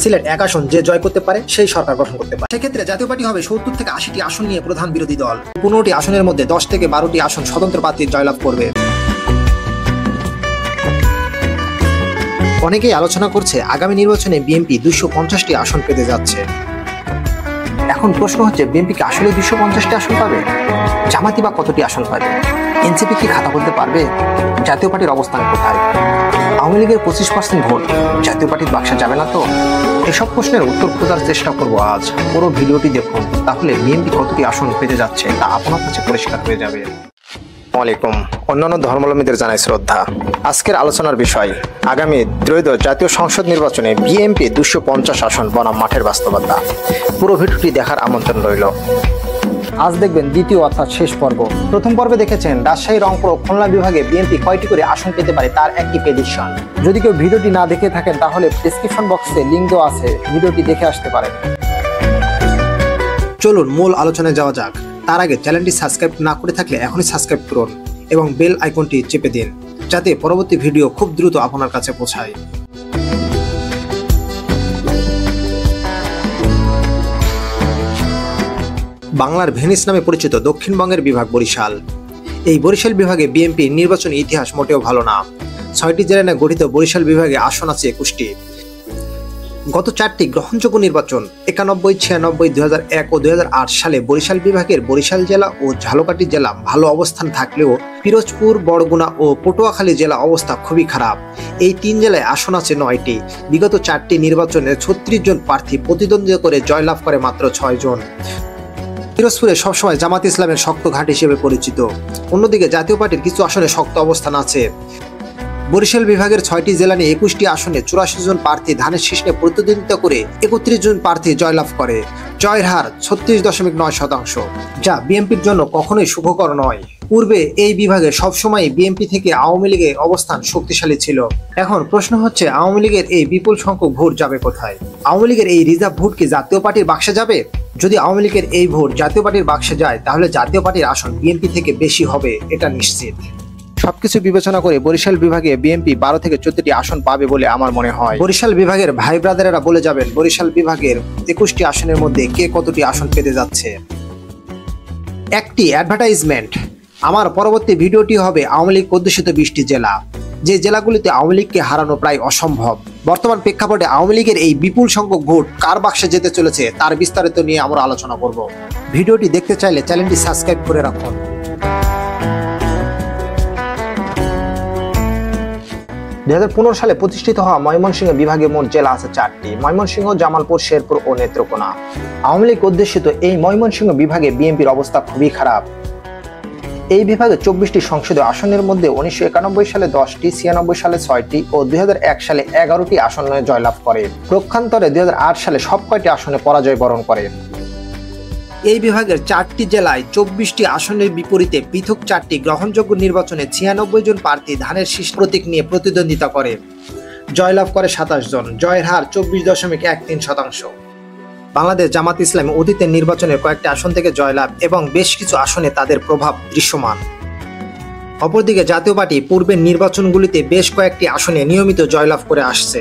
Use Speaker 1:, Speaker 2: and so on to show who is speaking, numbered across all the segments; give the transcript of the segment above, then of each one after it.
Speaker 1: সিলেট এক আসন যে জয় করতে পারে সেই সরকার গঠন করতে পারে। সেক্ষেত্রে জাতীয় পার্টি হবে 70 থেকে 80টি আসন নিয়ে প্রধান বিরোধী দল। 15টি আসনের মধ্যে 10 থেকে 12টি আসন স্বতন্ত্র প্রার্থী জয়লাভ করবে। অনেকেই আলোচনা করছে আগামী নির্বাচনে বিএনপি 250টি আসন পেতে যাচ্ছে। এখন প্রশ্ন হচ্ছে, বিএনপি কি আসলে 250টি আসন পাবে? জামাতি বা কতটি আসন পাবে? এনসিপি কি খাতা বলতে পারবে? জাতীয় পার্টির অবস্থান কোথায়? আওয়ামী লীগের 25% ভোট জাতীয় পার্টির বাক্সে যাবে না তো? এসব প্রশ্নের উত্তর খোঁজার চেষ্টা করব আজ। পুরো ভিডিওটি দেখুন, তাহলে বিএনপি কতটি আসন পেতে যাচ্ছে তা আপনার কাছে পরিষ্কার হয়ে যাবে। আসসালামু আলাইকুম। অন্যান্য ধর্মাবলম্বীদের জানাই শ্রদ্ধা। আজকের আলোচনার বিষয়, আগামী ত্রয়োদশ জাতীয় সংসদ নির্বাচনে বিএনপি 250 আসন বনাম মাঠের বাস্তবতা। পুরো ভিডিওটি দেখার আমন্ত্রণ রইল। আজ দেখবেন দ্বিতীয় অর্থাৎ শেষ পর্ব। প্রথম পর্বে দেখেছেন রাজশাহী, রংপুর ও খুলনা বিভাগে বিএনপি কয়টি করে আসন পেতে পারে তার একটি প্রেডিকশন। যদি কেউ ভিডিওটি না দেখে থাকেন তাহলে ডেসক্রিপশন বক্সে লিংক দেওয়া আছে, ভিডিওটি দেখে আসতে পারেন। চলুন মূল আলোচনায় যাওয়া যাক। তার আগে চ্যানেলটি সাবস্ক্রাইব না করে থাকলে এখনই সাবস্ক্রাইব করুন এবং বেল আইকনটি চেপে দিন, যাতে পরবর্তী ভিডিও খুব দ্রুত আপনার কাছে পৌঁছায়। বাংলার ভেনিস নামে পরিচিত দক্ষিণবঙ্গের বিভাগ বরিশাল। এই বরিশাল বিভাগে বিএনপির নির্বাচনী ইতিহাস মোটেও ভালো না। 6টি জেলা নিয়ে গঠিত বরিশাল বিভাগে আসন আছে 21টি। গত 4টি গ্রহণযোগ্য নির্বাচন 91, 96, 2001 ও 2008 সালে বরিশাল বিভাগের বরিশাল জেলা ও ঝালকাঠি জেলা ভালো অবস্থান থাকলেও পিরোজপুর, বরগুনা ও পটুয়াখালী জেলা অবস্থা খুবই খারাপ। এই 3 জেলায় আসন আছে 9টি। বিগত 4টি নির্বাচনে 36 জন প্রার্থী প্রতিদ্বন্দ্বিতা করে জয়লাভ করে মাত্র 6 জন। পিরোজপুরে সবসময় জামাত ইসলামের শক্ত ঘাট হিসেবে পরিচিত। অন্যদিকে জাতীয় পার্টির কিছু আসনে শক্ত অবস্থান আছে। বরিশাল বিভাগের 6টি জেলা নিয়ে 21টি আসনে 84 জন প্রার্থী ধানের শীষ নিয়ে প্রতিদ্বন্দ্বিতা করে 31 জন প্রার্থী জয়লাভ করে। জয়ের হার 36.9%, যা বিএনপির জন্য কখনোই সুখকর নয়। পূর্বে এই বিভাগে সবসময় বিএনপি থেকে আওয়ামী লীগের অবস্থান শক্তিশালী ছিল। এখন প্রশ্ন হচ্ছে, আওয়ামী লীগের এই বিপুল সংখ্যক ভোট যাবে কোথায়? আওয়ামী লীগের এই রিজার্ভ ভোট কি জাতীয় পার্টির বাক্সে যাবে? যদি আওয়ামী লীগের এই ভোট জাতীয় পার্টির বাক্সে যায় তাহলে জাতীয় পার্টির আসন বিএনপি থেকে বেশি হবে, এটা নিশ্চিত। সবকিছু বিবেচনা করে বরিশাল বিভাগে বিএনপি 12 থেকে 14টি আসন পাবে বলে আমার মনে হয়। বরিশাল বিভাগের ভাই ব্রাদারেরা বলে যাবেন বরিশাল বিভাগের 21টি আসনের মধ্যে কে কতটি আসন পেতে যাচ্ছে। একটি অ্যাডভার্টাইজমেন্ট, আমার পরবর্তী ভিডিওটি হবে আওয়ামী লীগ অধ্যুষিত 20টি জেলা, যে জেলাগুলিতে আওয়ামী লীগকে হারানো প্রায় অসম্ভব। বর্তমান প্রেক্ষাপটে আওয়ামী লীগের এই বিপুল সংখ্যক ভোট কার বাক্সে যেতে চলেছে তার বিস্তারিত নিয়ে আমরা আলোচনা করব। ভিডিওটি দেখতে চাইলে চ্যানেলটি সাবস্ক্রাইব করে রাখুন। 2015 সালে প্রতিষ্ঠিত হওয়া ময়মনসিংহ বিভাগে মোট জেলা আছে 4টি: ময়মনসিংহ, জামালপুর, শেরপুর ও নেত্রকোনা। আওয়ামী লীগ অধ্যুষিত এই ময়মনসিংহ বিভাগে বিএনপির অবস্থা খুবই খারাপ। এই বিভাগে 24টি সংসদীয় আসনের মধ্যে 1991 সালে 10টি, 96 সালে 6টি ও 2001 সালে 11টি আসনে জয়লাভ করে। পক্ষান্তরে 2008 সালে সব কয়টি আসনে পরাজয় বরণ করে। এই বিভাগের 4টি জেলায় 24টি আসনের বিপরীতে পৃথক 4টি গ্রহণযোগ্য নির্বাচনে 96 জন প্রার্থী ধানের শীষ প্রতীক নিয়ে প্রতিদ্বন্দ্বিতা করে। জয়লাভ করে 27 জন। জয়ের হার 24.13%। বাংলাদেশ জামাত ইসলাম অতীতের নির্বাচনের কয়েকটি আসন থেকে জয়লাভ এবং বেশ কিছু আসনে তাদের প্রভাব দৃশ্যমান। অপরদিকে জাতীয় পার্টি পূর্বের নির্বাচনগুলিতে বেশ কয়েকটি আসনে নিয়মিত জয়লাভ করে আসছে।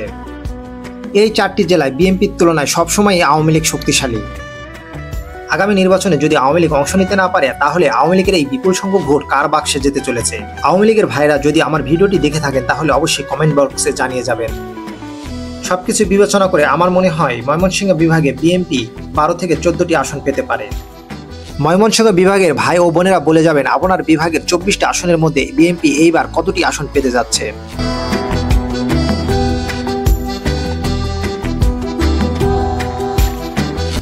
Speaker 1: এই 4টি জেলায় বিএনপির তুলনায় সবসময় আওয়ামী লীগ শক্তিশালী। আগামী নির্বাচনে যদি আওয়ামী লীগ অংশ নিতে না পারে তাহলে আওয়ামী লীগের এই বিপুল সংখ্যক ভোট কার বাক্সে যেতে চলেছে? আওয়ামী লীগের ভাইরা যদি আমার ভিডিওটি দেখে থাকেন তাহলে অবশ্যই কমেন্ট বক্সে জানিয়ে যাবেন। সবকিছু বিবেচনা করে আমার মনে হয় ময়মনসিংহ বিভাগে বিএনপি 12 থেকে 14টি আসন পেতে পারে। ময়মনসিংহ বিভাগের ভাই ও বোনেরা বলে যাবেন আপনার বিভাগের 24টি আসনের মধ্যে বিএনপি এইবার কতটি আসন পেতে যাচ্ছে।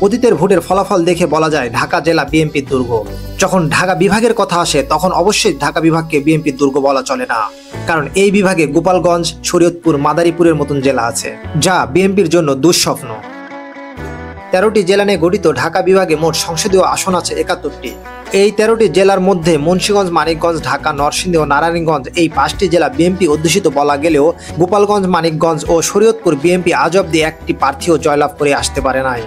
Speaker 1: অতীতের ভোটের ফলাফল দেখে বলা যায় ঢাকা জেলা বিএনপির দুর্গ। যখন ঢাকা বিভাগের কথা আসে তখন অবশ্যই ঢাকা বিভাগকে বিএনপির দুর্গ বলা চলে না, কারণ এই বিভাগে গোপালগঞ্জ, শরীয়তপুর, মাদারীপুরের মতন জেলা আছে, যা বিএনপির জন্য দুঃস্বপ্ন। 13টি জেলা নিয়ে গঠিত ঢাকা বিভাগে মোট সংসদীয় আসন আছে 71টি। এই 13টি জেলার মধ্যে মুন্সিগঞ্জ, মানিকগঞ্জ, ঢাকা, নরসিংদী ও নারায়ণগঞ্জ এই 5টি জেলা বিএনপি অধ্যুষিত বলা গেলেও গোপালগঞ্জ, মানিকগঞ্জ ও শরীয়তপুর বিএনপি আজ অব্দি একটি প্রার্থীও জয়লাভ করে আসতে পারে নাই।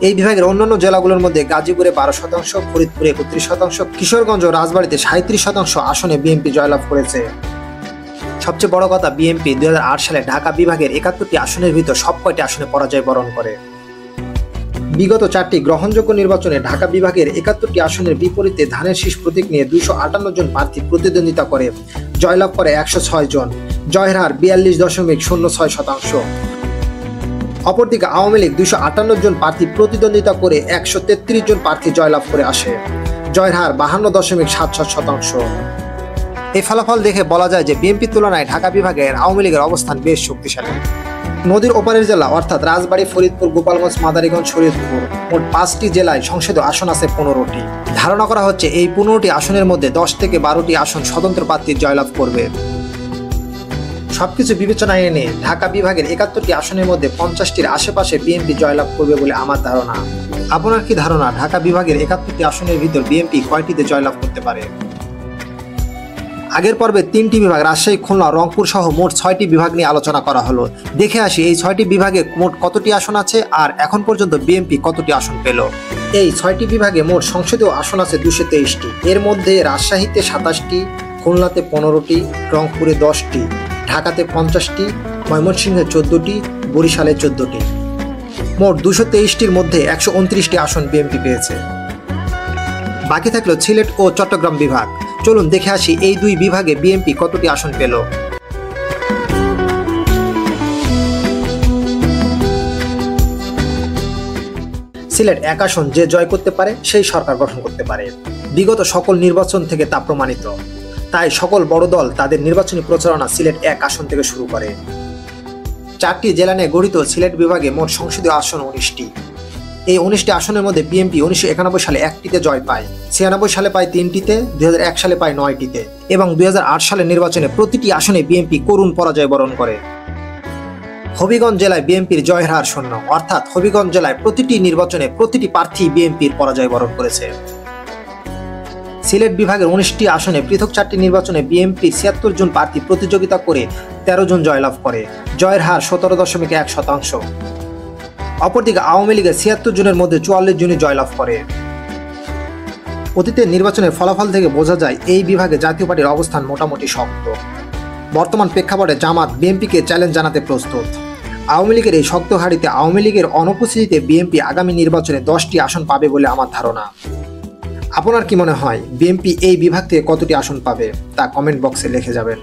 Speaker 1: এই বিভাগের অন্যান্য জেলাগুলোর মধ্যে গাজীপুরে 12%, ফরিদপুরে 31%, কিশোরগঞ্জ ও রাজবাড়ীতে 37% আসনে বিএনপি জয়লাভ করেছে। সবচেয়ে বড় কথা, বিএনপি 2008 সালে ঢাকা বিভাগের 71টি আসনের ভিতর সবকয়টি আসনে পরাজয় বরণ করে। বিগত 4টি গ্রহণযোগ্য নির্বাচনে ঢাকা বিভাগের 71টি আসনের বিপরীতে ধানের শীষ প্রতীক নিয়ে 258 জন প্রার্থী প্রতিদ্বন্দ্বিতা করে জয়লাভ করে 106 জন, জয়ের হার 42.06%। অপরদিকে আওয়ামী লীগ 258 জন প্রার্থী প্রতিদ্বন্দ্বিতা করে 133 জন প্রার্থী জয়লাভ করে আসে, জয়ের হার 52.77%। এই ফলাফল দেখে বলা যায় যে বিএনপির তুলনায় ঢাকা বিভাগের আওয়ামী লীগের অবস্থান বেশ শক্তিশালী। নদীর ওপারের জেলা অর্থাৎ রাজবাড়ী, ফরিদপুর, গোপালগঞ্জ, মাদারীগঞ্জ, শরীয়তপুর মোট 5টি জেলায় সংসদীয় আসন আছে 15টি। ধারণা করা হচ্ছে এই 15টি আসনের মধ্যে 10 থেকে 12টি আসন স্বতন্ত্র প্রার্থী জয়লাভ করবে। সবকিছু বিবেচনায় এনে ঢাকা বিভাগের 71টি আসনের মধ্যে 50টির আশেপাশে বিএনপি জয়লাভ করবে বলে আমার ধারণা। আপনার কি ধারণা ঢাকা বিভাগের 71টি আসনের ভিতর বিএনপি কয়টিতে জয়লাভ করতে পারে? আগের পর্বে 3টি বিভাগ রাজশাহী, খুলনা, রংপুর সহ মোট 6টি বিভাগ নিয়ে আলোচনা করা হলো। দেখে আসি এই 6টি বিভাগে মোট কতটি আসন আছে আর এখন পর্যন্ত বিএনপি কতটি আসন পেল। এই 6টি বিভাগে মোট সংসদীয় আসন আছে 223টি। এর মধ্যে রাজশাহীতে 27টি, খুলনাতে 15টি, রংপুরে 10টি, ঢাকাতে 50টি, ময়মনসিংহে 14টি, বরিশালে 14টি। মোট 223টির মধ্যে 129টি আসন বিএনপি পেয়েছে। বাকি থাকলো সিলেট ও চট্টগ্রাম বিভাগ। চলুন দেখে আসি এই দুই বিভাগে বিএনপি কতটি আসন পেল। সিলেট 1 আসন যে জয় করতে পারে সেই সরকার গঠন করতে পারে। বিগত সকল নির্বাচন থেকে তা প্রমাণিত। তাই সকল বড় দল তাদের নির্বাচনী প্রচারণা সিলেট 1 আসন থেকে শুরু করে। 4টি জেলা নিয়ে গঠিত সিলেট বিভাগে মোট সংসদীয় আসন 19টি। এই 19টি আসনের মধ্যে বিএনপি 1991 সালে 1টিতে জয় পায়, 96 সালে পায় 3টিতে, 2001 সালে পায় 9টিতে এবং 2008 সালের নির্বাচনে প্রতিটি আসনে বিএনপি করুণ পরাজয় বরণ করে। হবিগঞ্জ জেলায় বিএনপির জয়ের হার 0, অর্থাৎ হবিগঞ্জ জেলায় প্রতিটি নির্বাচনে প্রতিটি প্রার্থী বিএনপির পরাজয় বরণ করেছে। সিলেট বিভাগের 19টি আসনে পৃথক 4টি নির্বাচনে বিএনপি 76 জন প্রার্থী প্রতিযোগিতা করে 13 জন জয়লাভ করে, জয়ের হার 17.1%। অপরদিকে আওয়ামী লীগের 76 জনের মধ্যে 44 জনই জয়লাভ করে। অতীতের নির্বাচনের ফলাফল থেকে বোঝা যায় এই বিভাগে জাতীয় পার্টির অবস্থান মোটামুটি শক্ত। বর্তমান প্রেক্ষাপটে জামাত বিএনপিকে চ্যালেঞ্জ জানাতে প্রস্তুত। আওয়ামী লীগের এই শক্ত হারিতে আওয়ামী লীগের অনুপস্থিতিতে বিএনপি আগামী নির্বাচনে 10টি আসন পাবে বলে আমার ধারণা। আপনার কি মনে হয় বিএনপি এই বিভাগ থেকে কতটি আসন পাবে তা কমেন্ট বক্সে লিখে যাবেন।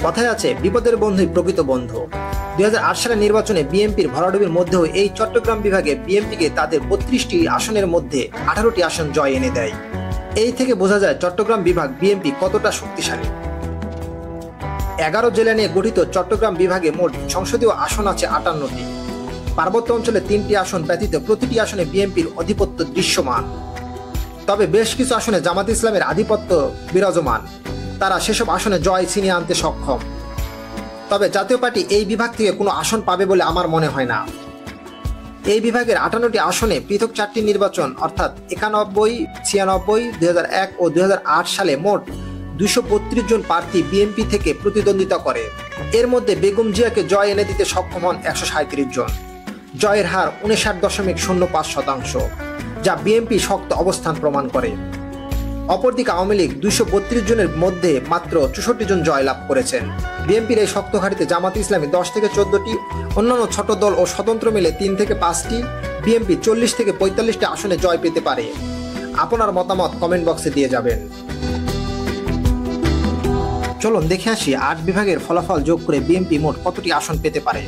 Speaker 1: কথায় আছে বিপদের বন্ধুই প্রকৃত বন্ধু। 2008 সালের নির্বাচনে বিএনপির ভরাডুবির মধ্যেও এই চট্টগ্রাম বিভাগে বিএনপিকে তাদের 32টি আসনের মধ্যে 18টি আসন জয় এনে দেয়। এই থেকে বোঝা যায় চট্টগ্রাম বিভাগ বিএনপি কতটা শক্তিশালী। 11 জেলা নিয়ে গঠিত চট্টগ্রাম বিভাগে মোট সংসদীয় আসন আছে 58টি। পার্বত্য অঞ্চলে 3টি আসন ব্যতীত প্রতিটি আসনে বিএনপির আধিপত্য দৃশ্যমান। তবে বেশ কিছু আসনে জামাত ইসলামের আধিপত্য বিরাজমান। তারা সেসব আসনে জয় ছিনিয়ে আনতে সক্ষম। তবে জাতীয় পার্টি এই বিভাগ থেকে কোনো আসন পাবে বলে আমার মনে হয় না। এই বিভাগের 58টি আসনে পৃথক 4টি নির্বাচন অর্থাৎ 91, 96, 2001 ও 2008 সালে মোট 232 জন প্রার্থী বিএনপি থেকে প্রতিদ্বন্দ্বিতা করে। এর মধ্যে বেগম জিয়াকে জয় এনে দিতে সক্ষম হন 137 জন, জয়ের হার 59.05%, যা বিএনপি শক্ত অবস্থান প্রমাণ করে। অপরদিকে আওয়ামী লীগ 232 জনের মধ্যে মাত্র 64 জন জয়লাভ করেছেন। বিএনপির এই শক্ত হারিতে জামাত ইসলামী 10 থেকে 14টি, অন্যান্য ছোট দল ও স্বতন্ত্র মিলে 3 থেকে 5টি, বিএনপি 40 থেকে 45টি আসনে জয় পেতে পারে। আপনার মতামত কমেন্ট বক্সে দিয়ে যাবেন। চলুন দেখে আসি 8 বিভাগের ফলাফল যোগ করে বিএনপি মোট কতটি আসন পেতে পারে।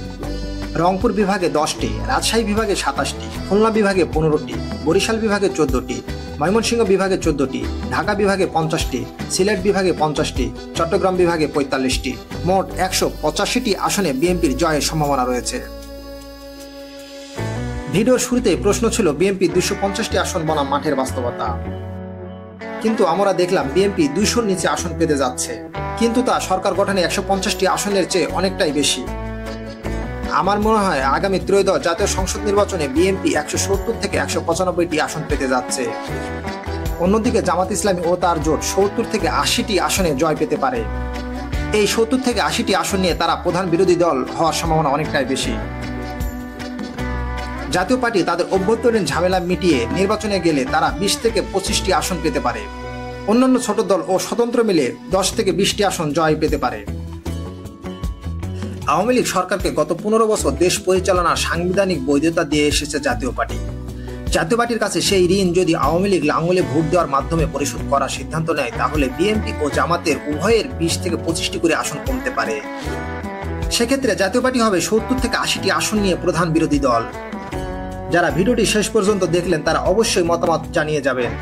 Speaker 1: রংপুর বিভাগে 10টি, রাজশাহী বিভাগে 27টি, খুলনা বিভাগে 15টি, বরিশাল বিভাগে 14টি, ময়মনসিংহ বিভাগে 14টি, ঢাকা বিভাগে 50টি, সিলেট বিভাগে 50টি, চট্টগ্রাম বিভাগে 45টি, মোট 185টি আসনে বিএনপির জয়ের সম্ভাবনা রয়েছে। ভিডিওর শুরুতে প্রশ্ন ছিল বিএনপি 250টি আসন বনাম মাঠের বাস্তবতা, কিন্তু আমরা দেখলাম বিএনপি 200-র নিচে আসন পেতে যাচ্ছে, কিন্তু তা সরকার গঠনে 150টি আসনের চেয়ে অনেকটাই বেশি। আমার মনে হয় আগামী ত্রয়োদশ জাতীয় সংসদ নির্বাচনে বিএনপি 170 থেকে 195টি আসন পেতে যাচ্ছে। অন্যদিকে জামাত ইসলামী ও তার জোট 70 থেকে 80টি আসনে জয় পেতে পারে। এই 70 থেকে 80টি আসন নিয়ে তারা প্রধান বিরোধী দল হওয়ার সম্ভাবনা অনেকটাই বেশি। জাতীয় পার্টি তাদের অভ্যন্তরীণ ঝামেলা মিটিয়ে নির্বাচনে গেলে তারা 20 থেকে 25টি আসন পেতে পারে। অন্যান্য ছোট দল ও স্বতন্ত্র মিলে 10 থেকে 20টি আসন জয় পেতে পারে। আওয়ামী লীগ সরকারকে গত 15 বছর দেশ পরিচালনার সাংবিধানিক বৈধতা দিয়ে এসেছে জাতীয় পার্টি। জাতীয় পার্টির কাছে সেই ঋণ যদি আওয়ামী লীগ লাঙ্গলে ভোট দেওয়ার মাধ্যমে পরিশোধ করার সিদ্ধান্ত নেয়, তাহলে বিএনপি ও জামাতের উভয়ের 20 থেকে 25টি করে আসন কমতে পারে। সেক্ষেত্রে জাতীয় পার্টি হবে 70 থেকে 80টি আসন নিয়ে প্রধান বিরোধী দল। যারা ভিডিওটি শেষ পর্যন্ত দেখলেন তারা অবশ্যই মতামত জানিয়ে যাবেন।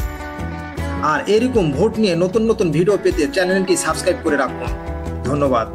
Speaker 1: আর এরকম ভোট নিয়ে নতুন নতুন ভিডিও পেতে চ্যানেলটি সাবস্ক্রাইব করে রাখুন। ধন্যবাদ।